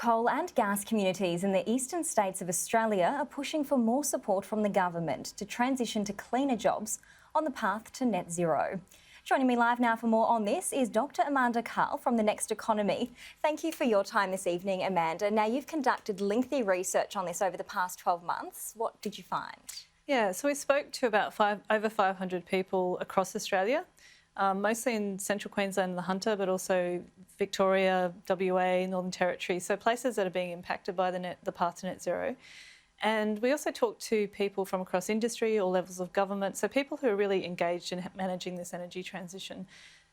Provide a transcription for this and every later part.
Coal and gas communities in the eastern states of Australia are pushing for more support from the government to transition to cleaner jobs on the path to net zero. Joining me live now for more on this is Dr. Amanda Cahill from The Next Economy. Thank you for your time this evening, Amanda. Now, you've conducted lengthy research on this over the past 12 months. What did you find? Yeah, so we spoke to about over 500 people across Australia, mostly in central Queensland and the Hunter, but also Victoria, WA, Northern Territory, so places that are being impacted by the path to net zero. And we also talked to people from across industry, all levels of government, so people who are really engaged in managing this energy transition.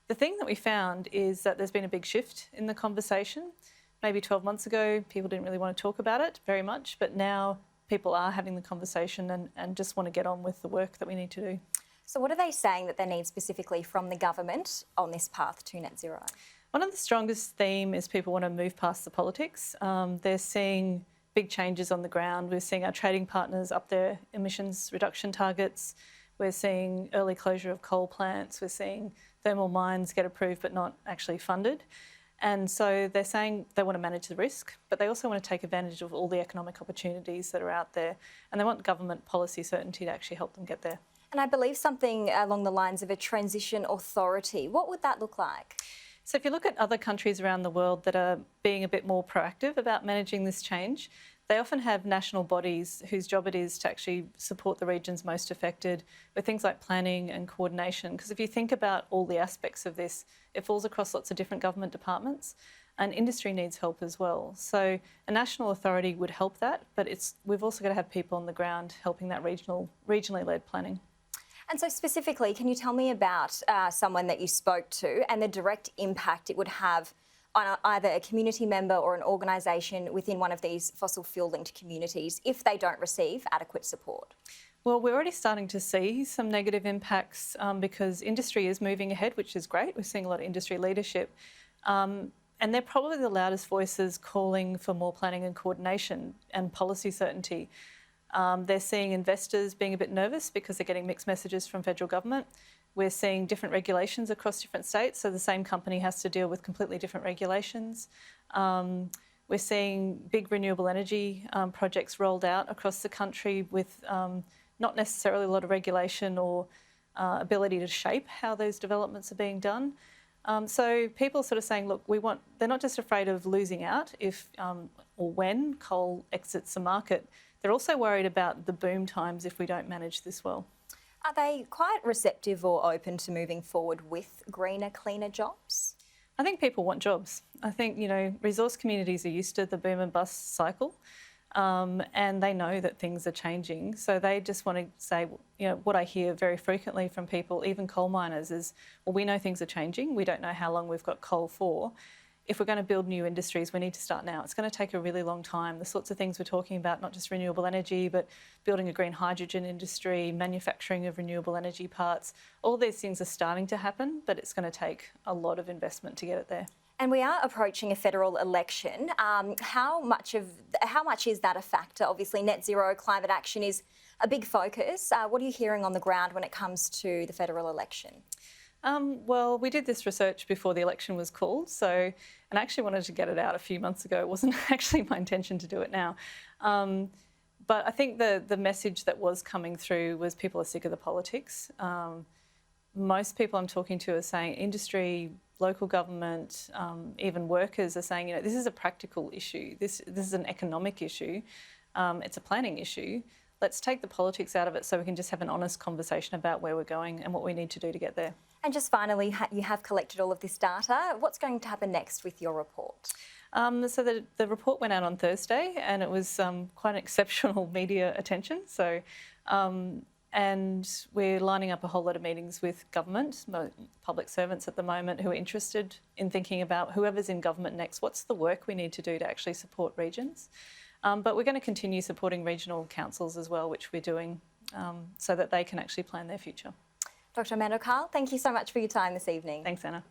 The thing that we found is that there's been a big shift in the conversation. Maybe 12 months ago, people didn't really want to talk about it very much, but now people are having the conversation and just want to get on with the work that we need to do. So what are they saying that they need specifically from the government on this path to net zero? One of the strongest themes is people want to move past the politics. They're seeing big changes on the ground. We're seeing our trading partners up their emissions reduction targets. We're seeing early closure of coal plants. We're seeing thermal mines get approved but not actually funded. And so they're saying they want to manage the risk, but they also want to take advantage of all the economic opportunities that are out there. And they want government policy certainty to actually help them get there. And I believe something along the lines of a transition authority. What would that look like? So if you look at other countries around the world that are being a bit more proactive about managing this change, they often have national bodies whose job it is to actually support the regions most affected with things like planning and coordination. Because if you think about all the aspects of this, it falls across lots of different government departments, and industry needs help as well. So a national authority would help that, but we've also got to have people on the ground helping that regionally led planning. And so specifically, can you tell me about someone that you spoke to and the direct impact it would have on either a community member or an organisation within one of these fossil fuel-linked communities if they don't receive adequate support? Well, we're already starting to see some negative impacts because industry is moving ahead, which is great. We're seeing a lot of industry leadership. And they're probably the loudest voices calling for more planning and coordination and policy certainty. They're seeing investors being a bit nervous because they're getting mixed messages from federal government. We're seeing different regulations across different states, so the same company has to deal with completely different regulations. We're seeing big renewable energy projects rolled out across the country with not necessarily a lot of regulation or ability to shape how those developments are being done. So people are sort of saying, look, they're not just afraid of losing out if or when coal exits the market, they're also worried about the boom times if we don't manage this well. Are they quite receptive or open to moving forward with greener, cleaner jobs? I think people want jobs. I think, resource communities are used to the boom and bust cycle and they know that things are changing. So they just want to say, what I hear very frequently from people, even coal miners, is, well, we know things are changing. We don't know how long we've got coal for. If we're going to build new industries, we need to start now. It's going to take a really long time. The sorts of things we're talking about, not just renewable energy, but building a green hydrogen industry, manufacturing of renewable energy parts, all these things are starting to happen, but it's going to take a lot of investment to get it there. And we are approaching a federal election. How much is that a factor? Obviously, net zero climate action is a big focus. What are you hearing on the ground when it comes to the federal election? Well, we did this research before the election was called, and I actually wanted to get it out a few months ago. It wasn't actually my intention to do it now. But I think the message that was coming through was people are sick of the politics. Most people I'm talking to are saying industry, local government, even workers are saying, this is a practical issue. This is an economic issue. It's a planning issue. Let's take the politics out of it so we can just have an honest conversation about where we're going and what we need to do to get there. And just finally, you have collected all of this data. What's going to happen next with your report? So the report went out on Thursday and it was quite an exceptional media attention. So, and we're lining up a whole lot of meetings with government, public servants at the moment who are interested in thinking about whoever's in government next, what's the work we need to do to actually support regions. But we're going to continue supporting regional councils as well, which we're doing so that they can actually plan their future. Dr. Amanda Cahill, thank you so much for your time this evening. Thanks, Anna.